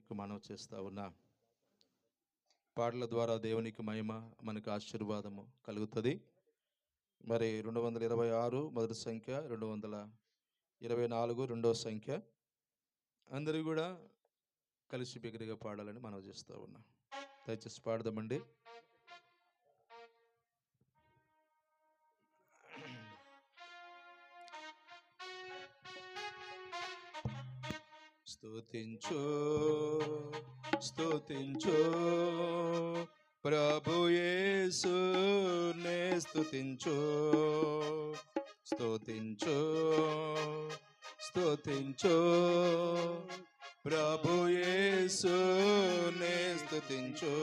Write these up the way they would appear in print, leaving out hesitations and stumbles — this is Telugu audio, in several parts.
మీకు మనవి చేస్తా ఉన్నా. పాటల ద్వారా దేవునికి మహిమ, మనకు ఆశీర్వాదము కలుగుతుంది. మరి 226 మొదటి సంఖ్య, 224 రెండో సంఖ్య అందరూ కూడా కలిసి బిగ్గరగా పాడాలని మనవి చేస్తూ ఉన్నా. దయచేసి పాడదామండి. స్తుతించు స్తుతించు ప్రభు యేసునే స్తుతించు, స్తుతించు స్తుతించు ప్రభు యేసునే స్తుతించు.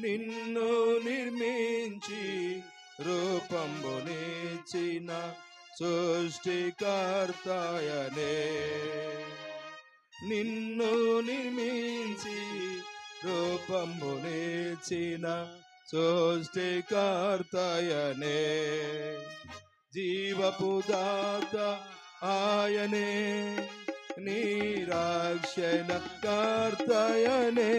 నిన్ను నిర్మించి రూపంబునిచ్చిన సృష్టికర్తయనే, నిన్ను నిర్మించి రూపంబునిచ్చిన సృష్టికర్తయనే, జీవపు దాత ఆయనే, నీ రక్షణ కర్తయనే,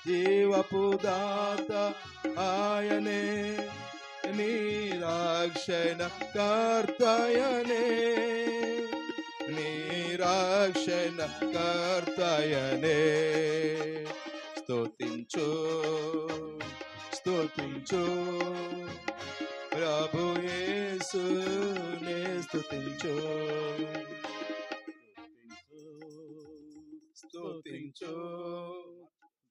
జీవపు దాత ఆయనే, నీ రక్షణ కర్తయనే, నీ రక్షణ కర్తయనే. స్తుతించు స్తుతించు ప్రభు యేసునే స్తుతించు, స్తుతించు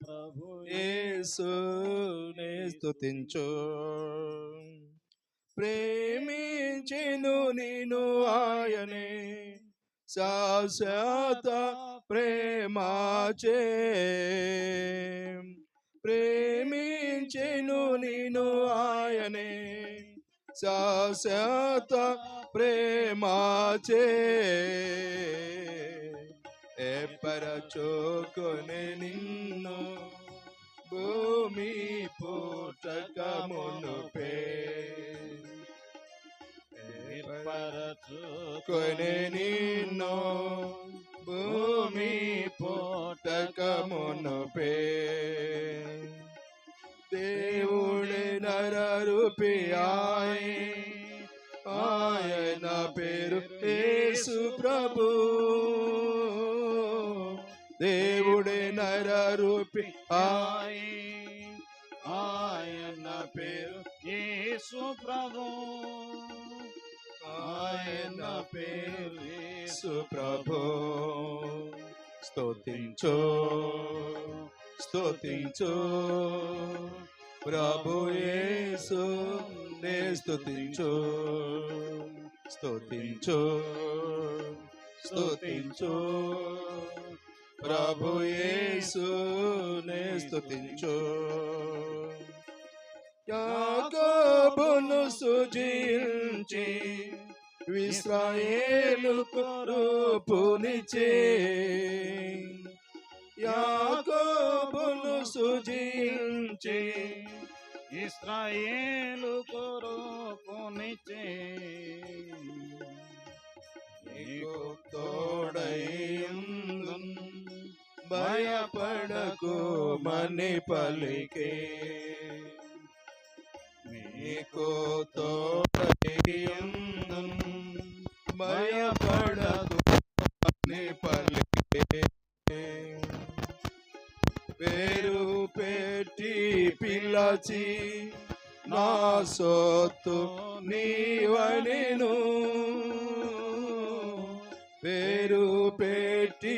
ప్రభు యేసునే స్తుతించు. ప్రేమించెను నిన్ను ఆయనే, శాశ్వత ప్రేమచే, ప్రేమించెను నిన్ను ఆయనే, శాశ్వత ప్రేమచే, ఏర్పరచుకొనె నిన్ను భూమి పుట్టక మునుపే, ఏర్పరచుకొనె నిన్ను భూమి పుట్టక మునుపే, దేవుడే నరరూపి ఆయన పేరు యేసు ప్రభు, దేవుడే నరరూపి ఆయన పేరు యేసు ప్రభు, ఆయన పేరు యేసు ప్రభు. స్తుతించు స్తుతించు ప్రభు యేసునే స్తుతించు, స్తుతించు స్తుతించు ప్రభు యేసునే స్తుతించు. యాకోబును సృజించి ఇశ్రాయేలుకు రూపునిచ్చే, యాకోబును సృజించి ఇశ్రాయేలుకు రూపునిచ్చే, నీకు తోడై ఉందున్ భయపడకు మని పలికే, నీకు తోడై ఉందున్ భయపడకు మని పలికే, పేరు పెట్టి పిలచి నా సొత్తు నీవనెను, పేరు పెట్టి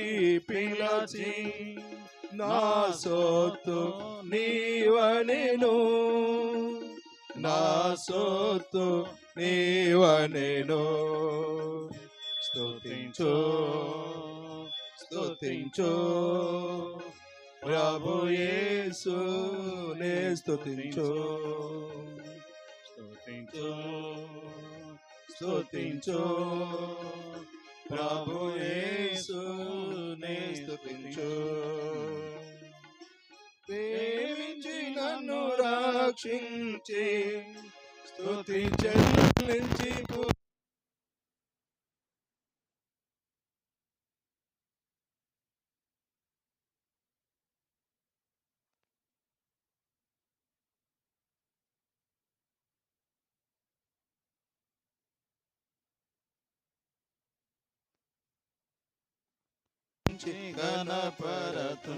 పిలచి నా సొత్తు నీవనెను, నా సొత్తు నీవనెను. స్తుతించు స్తుతించు ప్రభు యేసునే స్తుతించు, స్తుతించు స్తుతించు ప్రభు యేసునే స్తుతించు. ప్రేమించి నన్ను రక్షించి స్తుతి చెల్లించి ఆరాధించి గణపరతు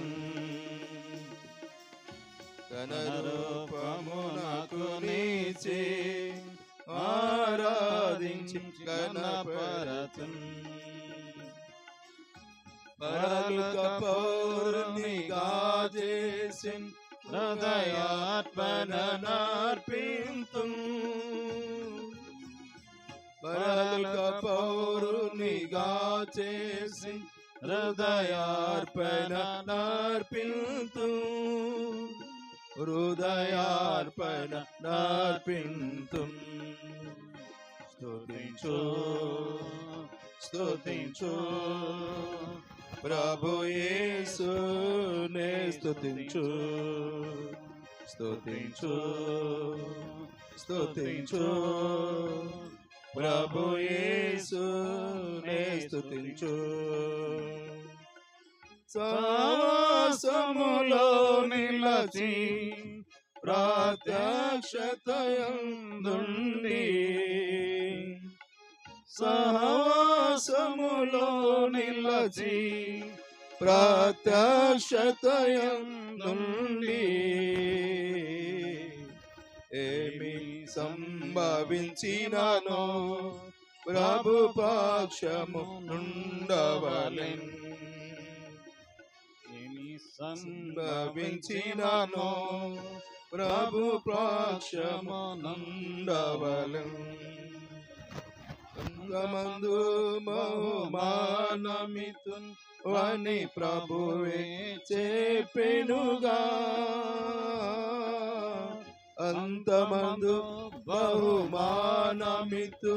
ఘనరూపము నాకు నీచి ఆరాధించి గణపరతు పరలోక పౌరునిగా చేసి హృదయార్పణనర్పింతు పరలోక పౌరునిగా చేసి హృదయార్పణనర్పింతు హృదయార్పణనర్పింతు స్తుతించు స్తుతించు ప్రభు యేసునే స్తుతించు స్తుతించు స్తుతించు ప్రభు యేసునే స్తుతించు సహవాసములో నిలచి ప్రత్యక్షతయందుండి సహవాసములో నిలచి ప్రత్యక్షతయందుండి ఏమి సంభవించిననో ప్రభు పక్షము నుండవలెన్ ఏమి సంభవించిననో ప్రభు పక్షము నుండవలెన్ మందు బహుమానమితు అని ప్రభువే చెప్పెనుగా అంతమందు బహుమానమితు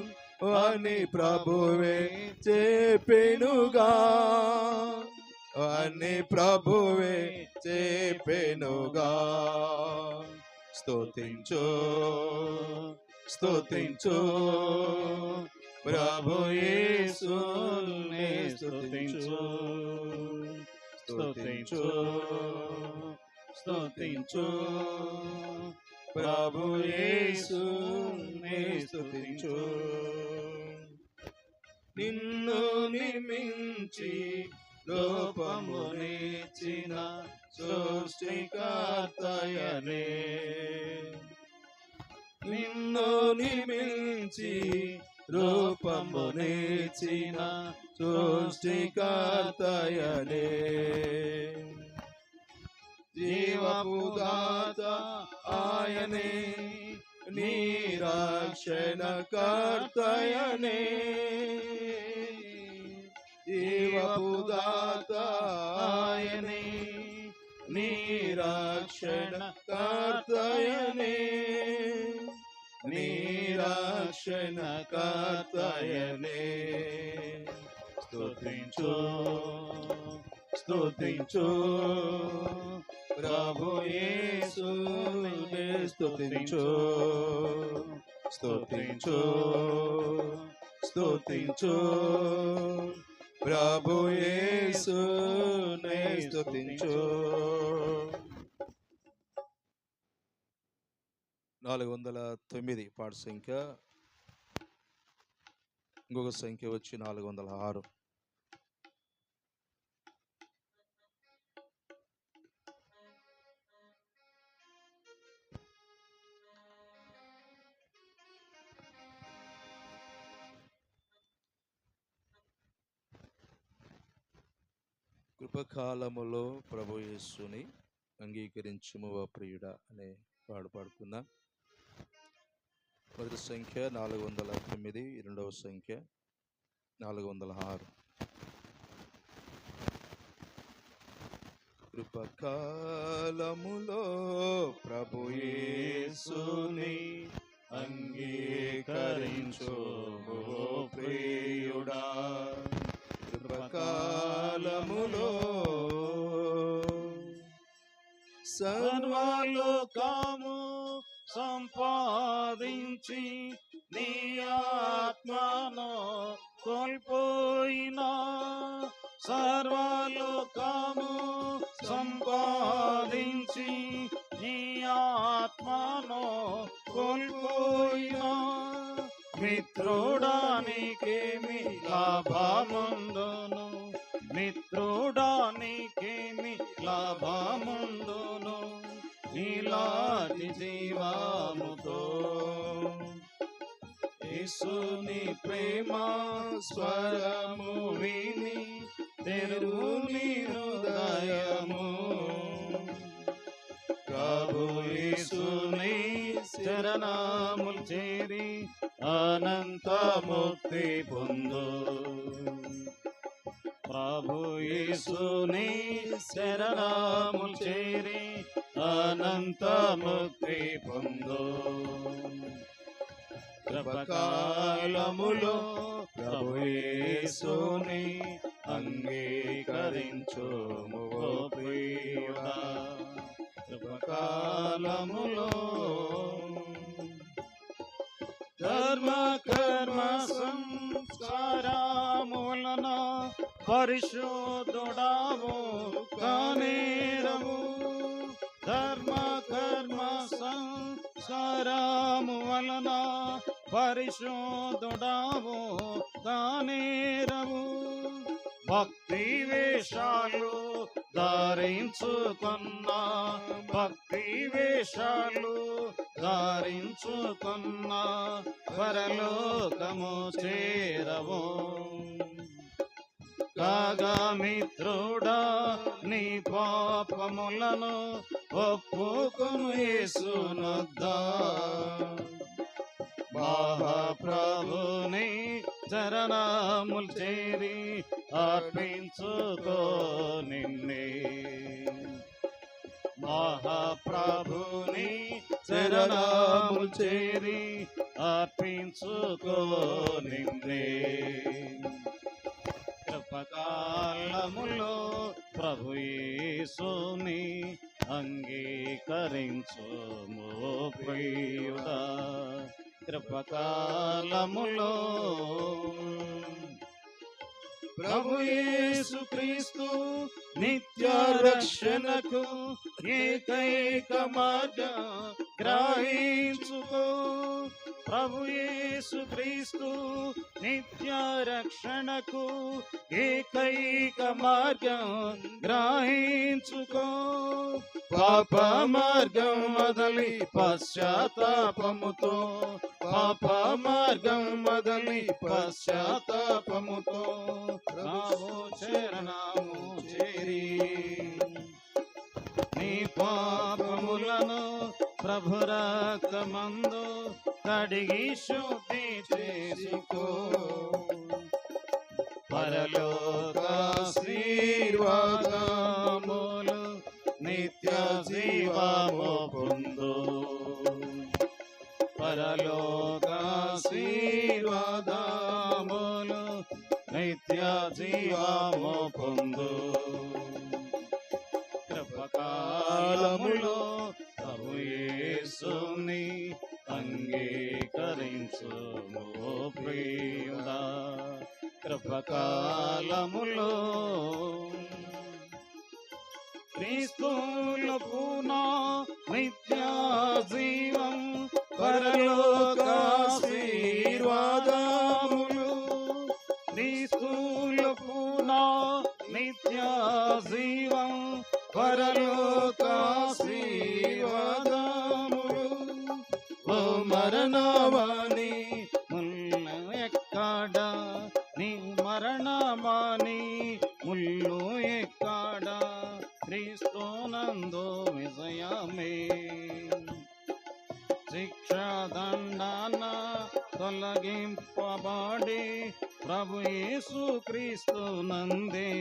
అని ప్రభువే చెప్పెనుగా అని ప్రభువే చెప్పెనుగా స్తుతించు స్తుతించు ప్రభు యేసునే స్తుతించు స్తుతించు స్తుతించు ప్రభు యేసునే స్తుతించు నిన్ను నిమించి రూపమునిచ్చిన సృష్టికర్తయనే నిన్ను నిమించి రూపమునిచ్చిన సృష్టికర్తయనే జీవపుదాత ఆయనే నీ రక్షణకర్తయనే జీవపుదాత ఆయనే నీ రక్షణకర్తయనే నీ రక్షణకర్తయనే స్తుతించు స్తుతించు ప్రభు యేసునే స్తుతించు స్తుతించు స్తుతించు ప్రభు యేసునే స్తుతించు 409 పాట సంఖ్య, ఇంకొక సంఖ్య వచ్చి 406. కృపకాలములో ప్రభు యేసుని అంగీకరించుము ఓ ప్రియుడా అనే పాడు పాడుకుందాం. మొదటి సంఖ్య 409, రెండవ సంఖ్య 406. కృపకాలములో ప్రభు యేసుని అంగీకరించుము ఓ ప్రియుడా, కృపకాలములో సర్వలోకము సంపాదించి నీ ఆత్మను కోల్పోయినా, సర్వలోకము సంపాదించి నీ ఆత్మను కోల్పోయినా, మిత్రుడానికేమి లాభముందును, మిత్రుడా నీకేమి లాభముందును నీలాటి జీవముతో. యేసుని ప్రేమ స్వరము విని తెరువుని హృదయము. ప్రభు యేసుని శరణములు చేరి అనంత ముక్తి పొందు. ప్రభు యేసుని శరణములు చేరి అనంత ముక్తి పొందు. కృపకాలములో ప్రభు యేసుని అంగీకరించుము ఓ ప్రియుడా. కృపకాలములో ధర్మ కర్మ సంస్కారములన పరిశుద్ధుడావు కానేరము. ధర్మ కర్మ సంస్కారము వలన పరిశుద్ధుడావు కానేరము. భక్తి వేషాలు ధరించుకున్న భక్తి వేషాలు ధరించుకున్న పరలోకము చేరవు. కాగా మిత్రుడా నీ పాపములను ఒప్పుకొను యేసునొద్ద. మహాప్రభుని చరణములు చేరి అర్పించుకో నిన్నే. మహాప్రభుని చరణములు చేరి అర్పించుకో నిన్నే. కృపకాలములో ప్రభు యేసుని అంగీకరించుము ప్రియుడా. కృపకాలములో ప్రభు యేసు క్రీస్తు నిత్య రక్షణకు ఏకైక మార్గం గ్రహించుకో. ప్రభు యేసు క్రీస్తు నిత్య రక్షణకు ఏకైక మార్గం గ్రహించుకో. పాప మార్గం మొదలి పశ్చాత్తాపముతో పాప మార్గం మొదలి పశ్చాత్తాపముతో రావు చరణము చేరి నీ పాపములను ప్రభు రక్తమందు కడిగి శుద్ధి చేసుకో. పరలోకాశీర్వాదములు నిత్య జీవము పొందు. పరలోకాశీర్వాదములు నిత్య జీవము పొందు. కృపకాలములో ప్రభు యేసుని అంగీకరించుము ప్రియుడా. కృపకాలములో క్రీస్తులకునా నిత్య జీవం పరలోకాశీర్వాదములు. క్రీస్తులకునా నిత్య జీవం పరలోకాశీర్వాదములు. ఓ మరణవాణి ముళ్ళు ఎక్కడ నీ మరణమాని ముళ్ళు ఎక్కడ క్రీస్తునందు విజయమే. శిక్షాదండన తొలగింపబడి ప్రభు యేసు క్రీస్తు నందే.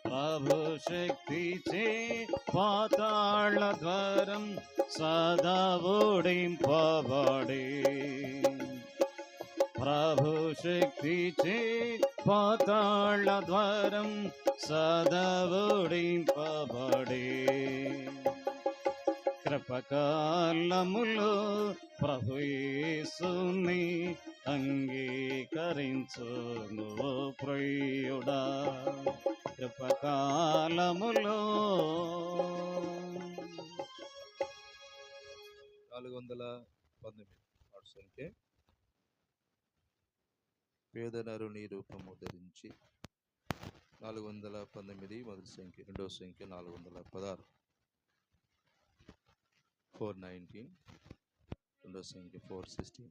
ప్రభు శక్తిచే పాతాళ ద్వారం సదా ఓడింపబడి. ప్రభు శక్తిచే పాతాళ ద్వారం సదా ఓడింపబడి. కృపకాలములో ప్రభు యేసుని అంగీకరించుము ప్రియుడా. కృపకాలములో 419 పాట సంఖ్య. వేదనరు నీ రూపము ధరించి 419 మొదటి సంఖ్య, రెండవ సంఖ్య 416. 419, రెండవ సంఖ్య 416.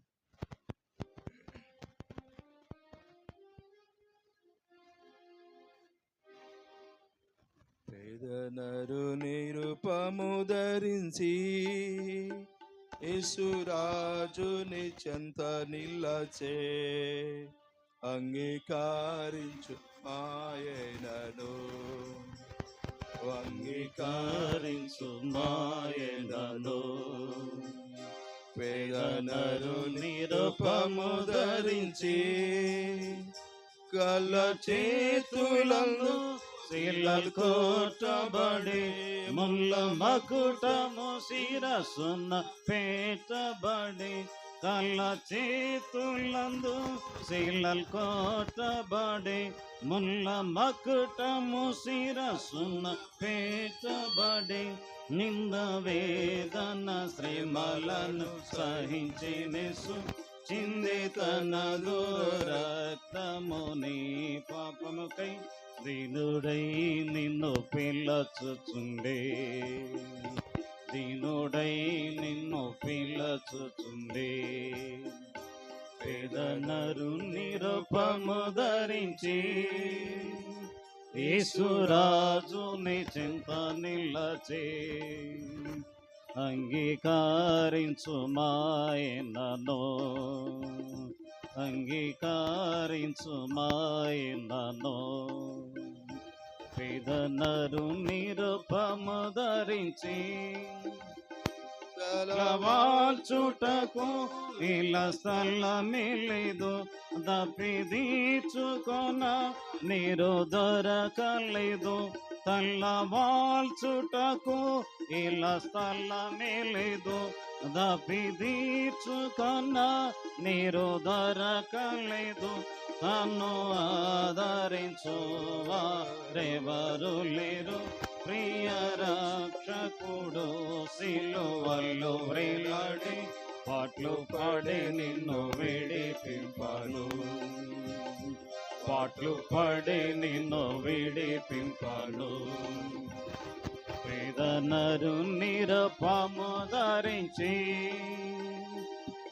పేదనరు నిరుపము ధరించి యేసురాజుని చెంత నిలచే అంగీకరించు ఆయనను, అంగీకరించు మాయనను. పేదనరు నిరుపము ధరించి కళ్ళ చేతులను శిలలు కొట్టబడి ముళ్ళ మకుటము శిరసున పెట్టబడి కళ్ళ చేతులందు శిలలు కొట్టబడి ముళ్ళ మకుటము శిరసున పెట్టబడి నింద వేదన శ్రమలను సహించినెసు చింది తన రక్తముని పాపముకై దీనుడై నిన్ను పిలచుచుండే, దీనుడై నిన్ను పిలచుచుండే. పేదనరు నిరుపము ధరించి యేసురాజుని చెంత నిలచే అంగీకరించు మాయనను, అంగీకరించు మాయనను. పేదనరు నిరుపము ధరించి తలవాల్చుటకు ఇలా స్థలమిలేదు, దప్పిదీచుకొన నీరు దొరకలేదు. తలవాల్చుటకు ఇలా స్థలమిలేదు, దప్పిదీచుకొన నీరు దొరకలేదు. తను ఆదరించు వారెవరు లేరు, ప్రియ రక్షకుడు సిలువలో వ్రేలాడి పాటలు పాడి నిన్ను విడిపింపను, పాటలు పాడి నిన్ను విడిపింపను. పేదనరు నిరుపము ధరించి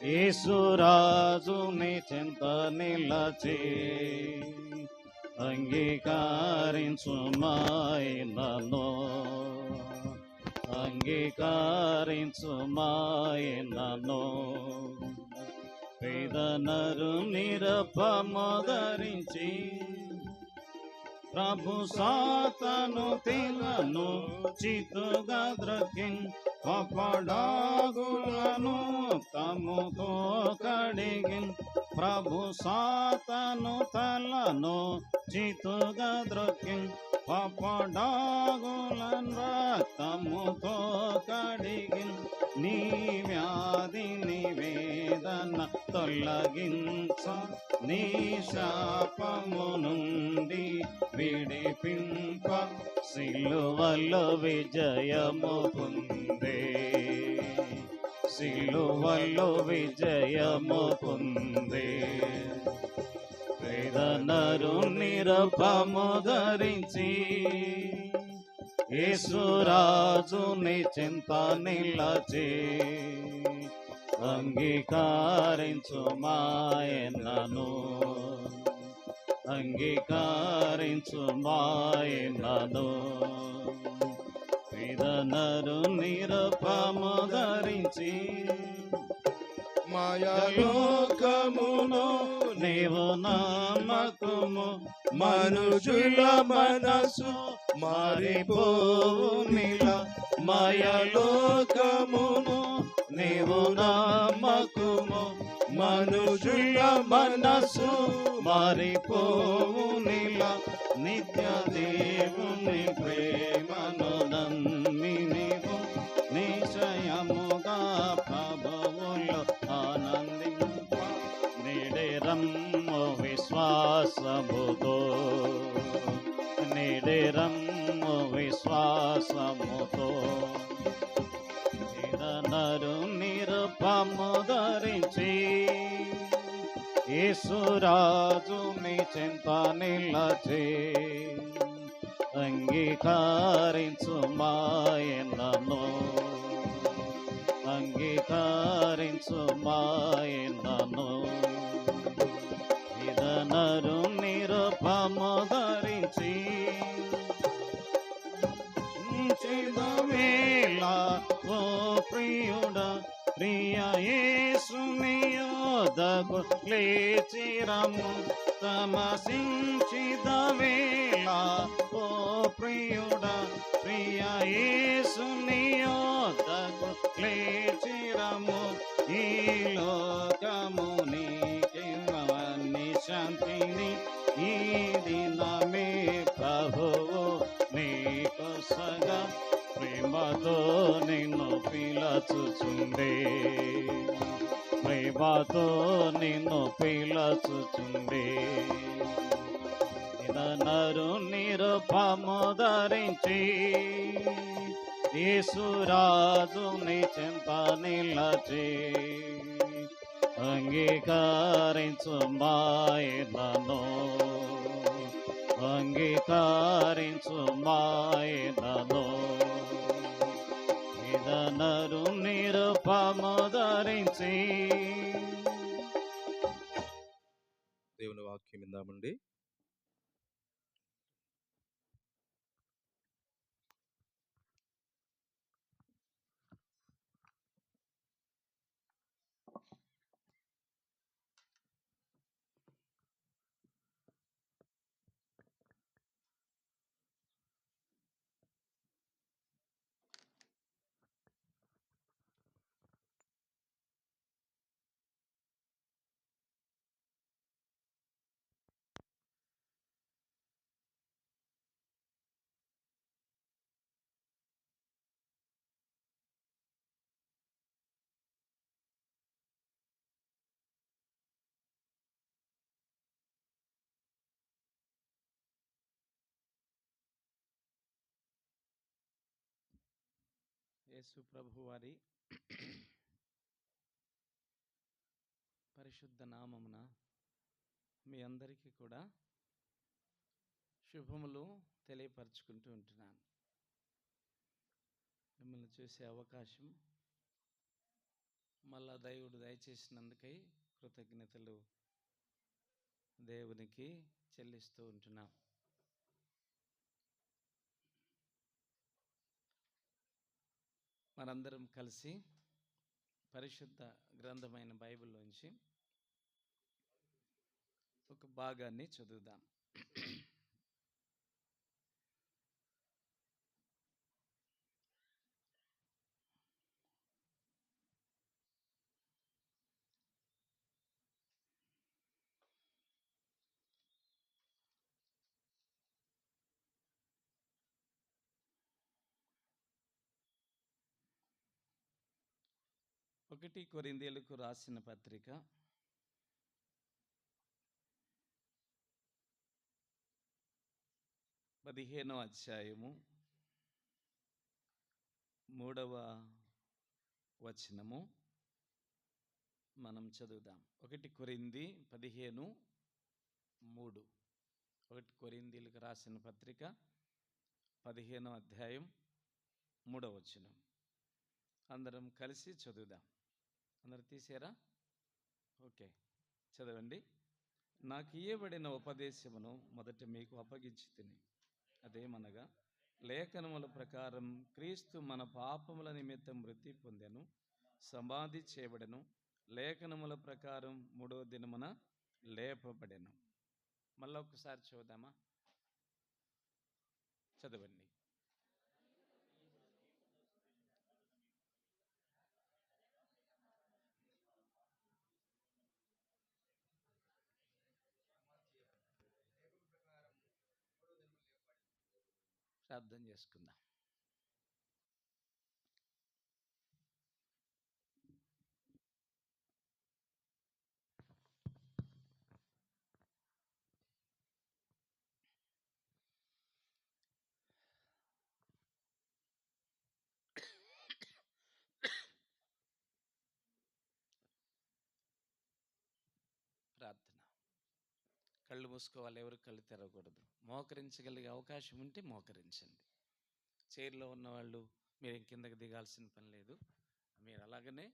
యేసురాజుని చెంత నిలచి అంగీకరించు మాయనను, అంగీకరించు మాయనను. పేదనరు నిరుపము ధరించి ప్రభు సాతను తిలను చితుగా ద్రకిన్ పపడాగులను తముతో కడిగిన్. ప్రభు సాతను తలను చితుగా ద్రకిన్ పపడాగులను రక్తముతో కడిగిన్. నీ వ్యాధి నివేదన తొలగించ, నీ శాపము నుండి విడిపింప సిలువలో విజయము పొందే, సిలువలో విజయము పొందే. పేదనరు నిరుపము ధరించి యేసురాజుని చెంత నిలచి అంగీకరించు మాయనను, అంగీకరించు మాయనను. పేదనరు నిరుపము ధరించి మాయాలోకమును నీవు నమ్మకము, మనుషుల మనసు మారిపోవు నిల. మాయలోకమును నీవు నమ్మకము, మనుషుల మనసు మారిపోవు నిల. నిత్య దేవుని ప్రేమను నమ్మి నీవు నిశ్చయముగా ప్రభువులో ఆనందింప నేడే రమ్ము విశ్వాసముతో, నేడే రమ్ము విశ్వాసముతో. పేదనరు నిరుపము ధరించి యేసురాజుని చింత నిలచి అంగీకరించు మాయనను, అంగీకరించు మాయనను. ఇదనరు నిరుపము ధరించి వేళ ఓ ప్రియుడా, ప్రియ యేసుని యోధకు లేచిరము. తమసించిద వేళ ఓ ప్రియుడా, ప్రియ యేసుని యోధకు లేచిరము. ఈ లోకముని శాంతిని ఈ దినమే ప్రభువు నీకు సగా ప్రేమతో నిన్ను పిలచుచుండే, ప్రేమతో నిన్ను పిలచుచుండే. ఇదనరు నిరుపము ధరించి యేసురాజుని చింత నిలచి అంగీకరించు మాయనను, అంగీకరించు మాయనను. ఇదనరు నిరుపము ధరించి. దేవుని వాక్యం విందామండి. యేసు ప్రభు వారి పరిశుద్ధ నామమున మీ అందరికీ కూడా శుభములు తెలియపరచుకుంటూ ఉంటున్నాను. మిమ్మల్ని చూసే అవకాశం మళ్ళా దేవుడు దయచేసినందుకై కృతజ్ఞతలు దేవునికి చెల్లిస్తూ ఉంటున్నాం. మనందరం కలిసి పరిశుద్ధ గ్రంథమైన బైబిల్లోంచి ఒక భాగాన్ని చదువుదాం. ఒకటి కొరింథీయులకు రాసిన పత్రిక 15వ అధ్యాయము 3వ వచనము మనం చదువుదాం. 1 కొరింథీ 15:3. 1 కొరింథీయులకు రాసిన పత్రిక 15వ అధ్యాయం 3వ వచనం. అందరం కలిసి చదువుదాం. అందరు తీసారా? ఓకే, చదవండి. నాకు ఇయ్యబడిన ఉపదేశమును మొదట మీకు అప్పగించి తిని, అదేమనగా లేఖనముల ప్రకారం క్రీస్తు మన పాపముల నిమిత్తం మృతి పొందెను, సమాధి చేయబడెను, లేఖనముల ప్రకారం 3వ దినమున లేపబడెను. మళ్ళీ ఒకసారి చూద్దామా? చదవండి. ప్రార్థన చేసుకుందాం. ప్రార్థన. కళ్ళు మూసుకోవాలి, ఎవరు కళ్ళు తెరవకూడదు. మోకరించగలిగే అవకాశం ఉంటే మోకరించండి. చైర్లో ఉన్నవాళ్ళు మీరు కిందకి దిగాల్సిన పని లేదు. మీరు అలాగనే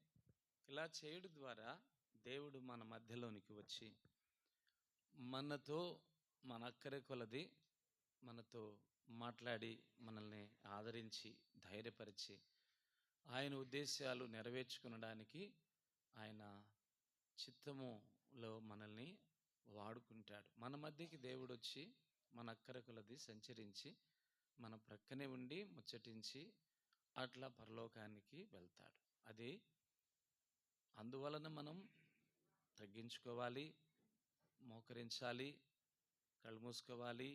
ఇలా చేయడం ద్వారా దేవుడు మన మధ్యలోనికి వచ్చి మనతో మన అక్కర కొలది మనతో మాట్లాడి మనల్ని ఆదరించి ధైర్యపరిచి ఆయన ఉద్దేశాలు నెరవేర్చుకునడానికి ఆయన చిత్తములో మనల్ని వాడుకుంటాడు. మన మధ్యకి దేవుడు వచ్చి మన అక్కర కొలది సంచరించి మన ప్రక్కనే ఉండి ముచ్చటించి అట్లా పరలోకానికి వెళ్తాడు. అది అందువలన మనం తగ్గించుకోవాలి, మోకరించాలి, కళ్ళు మూసుకోవాలి.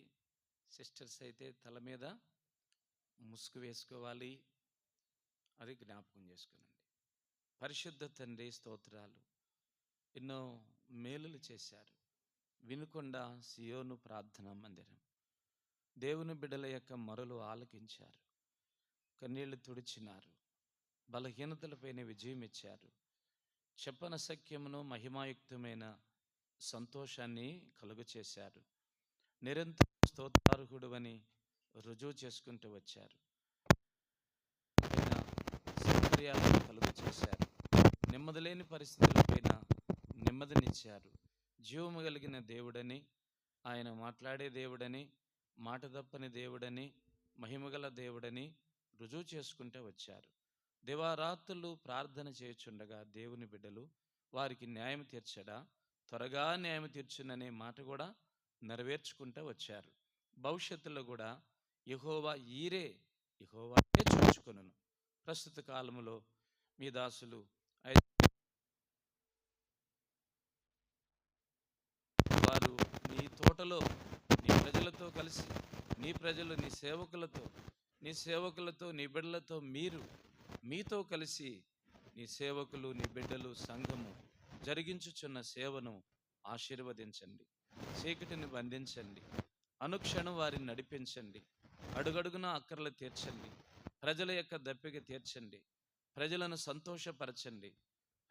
సిస్టర్స్ అయితే తల మీద ముసుగు వేసుకోవాలి. అది జ్ఞాపకం చేసుకునండి. పరిశుద్ధ తండ్రి స్తోత్రాలు, ఎన్నో మేలులు చేశారు. వినుకొండ సియోను ప్రార్థనా మందిరం దేవుని బిడ్డల యొక్క మొరలు ఆలకించారు, కన్నీళ్లు తుడిచినారు, బలహీనతలపైన విజయం ఇచ్చారు. చెప్పనసఖ్యమును మహిమాయుక్తమైన సంతోషాన్ని కలుగు చేశారు. నిరంతరం స్తోత్రార్హుడు అని రుజువు చేసుకుంటూ వచ్చారు. సౌకర్యాలను కలుగు చేశారు. నెమ్మది లేని పరిస్థితులపైన నెమ్మదినిచ్చారు. జీవము కలిగిన దేవుడని, ఆయన మాట్లాడే దేవుడని, మాట తప్పని దేవుడని, మహిమగల దేవుడని రుజువు చేసుకుంటూ వచ్చారు. దివారాత్రులు ప్రార్థన చేయుచుండగా దేవుని బిడ్డలు వారికి న్యాయం తీర్చడా, త్వరగా న్యాయం తీర్చుననే మాట కూడా నెరవేర్చుకుంటూ వచ్చారు. భవిష్యత్తులో కూడా యెహోవా ఈరే, యెహోవాయే చూచుకొనును. ప్రస్తుత కాలములో మీ దాసులు వారు నీ తోటలో నీ ప్రజలతో కలిసి, నీ ప్రజలు నీ సేవకులతో నీ బిడ్డలతో మీతో కలిసి నీ సేవకులు నీ బిడ్డలు సంఘము జరిగించుచున్న సేవను ఆశీర్వదించండి. చీకటిని బంధించండి. అనుక్షణం వారిని నడిపించండి. అడుగడుగున అక్కర్లు తీర్చండి. ప్రజల యొక్క దప్పిక తీర్చండి. ప్రజలను సంతోషపరచండి.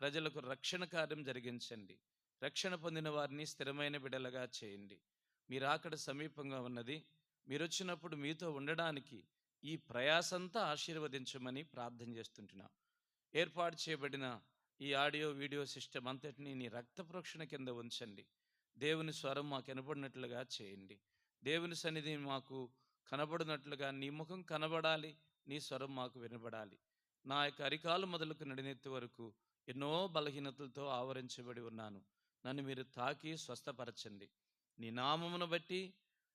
ప్రజలకు రక్షణ కార్యం జరిగించండి. రక్షణ పొందిన వారిని స్థిరమైన బిడ్డలుగా చేయండి. మీరు అక్కడ సమీపంగా ఉన్నది. మీరు వచ్చినప్పుడు మీతో ఉండడానికి ఈ ప్రయాసంతా ఆశీర్వదించమని ప్రార్థన చేస్తుంటున్నాం. ఏర్పాటు చేయబడిన ఈ ఆడియో వీడియో సిస్టమ్ అంతటినీ నీ రక్త ప్రోక్షణ కింద ఉంచండి. దేవుని స్వరం మాకు వినబడినట్లుగా చేయండి. దేవుని సన్నిధి మాకు కనబడినట్లుగా నీ ముఖం కనబడాలి, నీ స్వరం మాకు వినబడాలి. నా యొక్క అరికాలు మొదలుకు నడినెత్తి వరకు ఎన్నో బలహీనతలతో ఆవరించబడి ఉన్నాను. నన్ను మీరు తాకి స్వస్థపరచండి. నీ నామమును బట్టి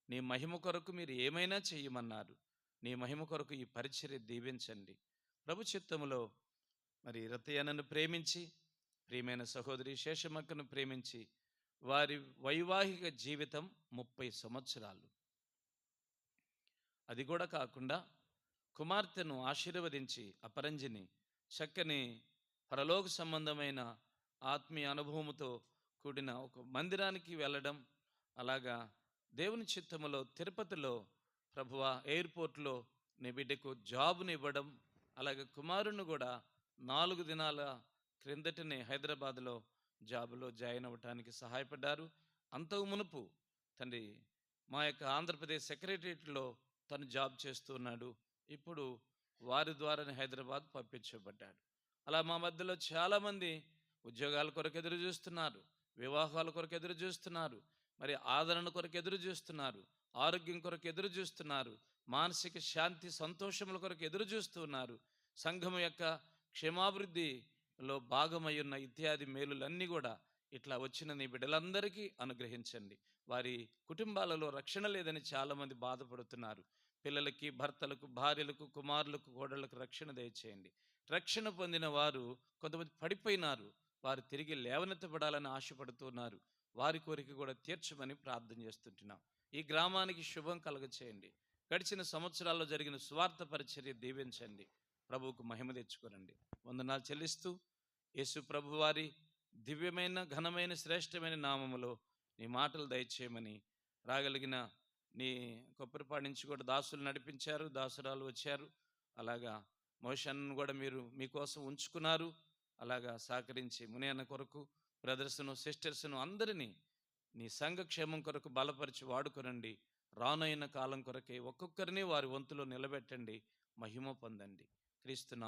నీ మహిమ కొరకు మీరు ఏమైనా చేయమన్నారు. నీ మహిమ కొరకు ఈ పరిచర్య దీవించండి. ప్రభు చిత్తములో మరి రతయ్యను ప్రేమించి, ప్రియమైన సహోదరి శేషమక్కను ప్రేమించి, వారి వైవాహిక జీవితం 30 సంవత్సరాలు. అది కూడా కాకుండా కుమార్తెను ఆశీర్వదించి అపరంజిని చక్కని పరలోక సంబంధమైన ఆత్మీయ అనుభవముతో కూడిన ఒక మందిరానికి వెళ్ళడం, అలాగా దేవుని చిత్తములో తిరుపతిలో ప్రభువా ఎయిర్పోర్ట్లో నీ బిడ్డకు జాబుని ఇవ్వడం, అలాగే కుమారుని కూడా 4 దినాల క్రిందటనే హైదరాబాద్లో జాబులో జాయిన్ అవ్వటానికి సహాయపడ్డారు. అంతకు మునుపు తండ్రి మా యొక్క ఆంధ్రప్రదేశ్ సెక్రటరియట్లో తను జాబ్ చేస్తూ ఉన్నాడు. ఇప్పుడు వారి ద్వారానే హైదరాబాద్ పంపించబడ్డాడు. అలా మా మధ్యలో చాలామంది ఉద్యోగాల కొరకు ఎదురు చూస్తున్నారు, వివాహాల కొరకు ఎదురు చూస్తున్నారు, మరి ఆదరణ కొరకు ఎదురు చూస్తున్నారు, ఆరోగ్యం కొరకు ఎదురు చూస్తున్నారు, మానసిక శాంతి సంతోషముల కొరకు ఎదురు చూస్తున్నారు. సంఘం యొక్క క్షేమాభివృద్ధిలో భాగమై ఉన్న ఇత్యాది మేలులన్నీ కూడా ఇట్లా వచ్చిన నీ బిడ్డలందరికీ అనుగ్రహించండి. వారి కుటుంబాలలో రక్షణ లేదని చాలామంది బాధపడుతున్నారు. పిల్లలకి, భర్తలకు, భార్యలకు, కుమారులకు, కోడళ్లకు రక్షణ దయచేయండి. రక్షణ పొందిన వారు కొంతమంది పడిపోయినారు, వారు తిరిగి లేవనెత్తబడాలని ఆశపడుతున్నారు. వారి కోరిక కూడా తీర్చమని ప్రార్థన చేస్తుంటున్నాం. ఈ గ్రామానికి శుభం కలుగచేయండి. గడిచిన సంవత్సరాల్లో జరిగిన స్వార్థ పరిచర్య దీవించండి. ప్రభువుకు మహిమ తెచ్చుకోనండి. వందనాలు చెల్లిస్తూ యేసు ప్రభు వారి దివ్యమైన, ఘనమైన, శ్రేష్టమైన నామములో నీ మాటలు దయచేయమని, రాగలిగిన నీ కొప్పరిపాడు నుంచి కూడా దాసులు నడిపించారు, దాసురాలు వచ్చారు. అలాగా మోషన్ను కూడా మీరు మీకోసం ఉంచుకున్నారు. అలాగా సహకరించి మునియన్న కొరకు బ్రదర్స్ను, సిస్టర్స్ను అందరినీ నీ సంఘ క్షేమం కొరకు బలపరిచి వాడుకొనండి. రానైన కాలం కొరకే ఒక్కొక్కరిని వారి వంతులో నిలబెట్టండి. మహిమ పొందండి. క్రీస్తు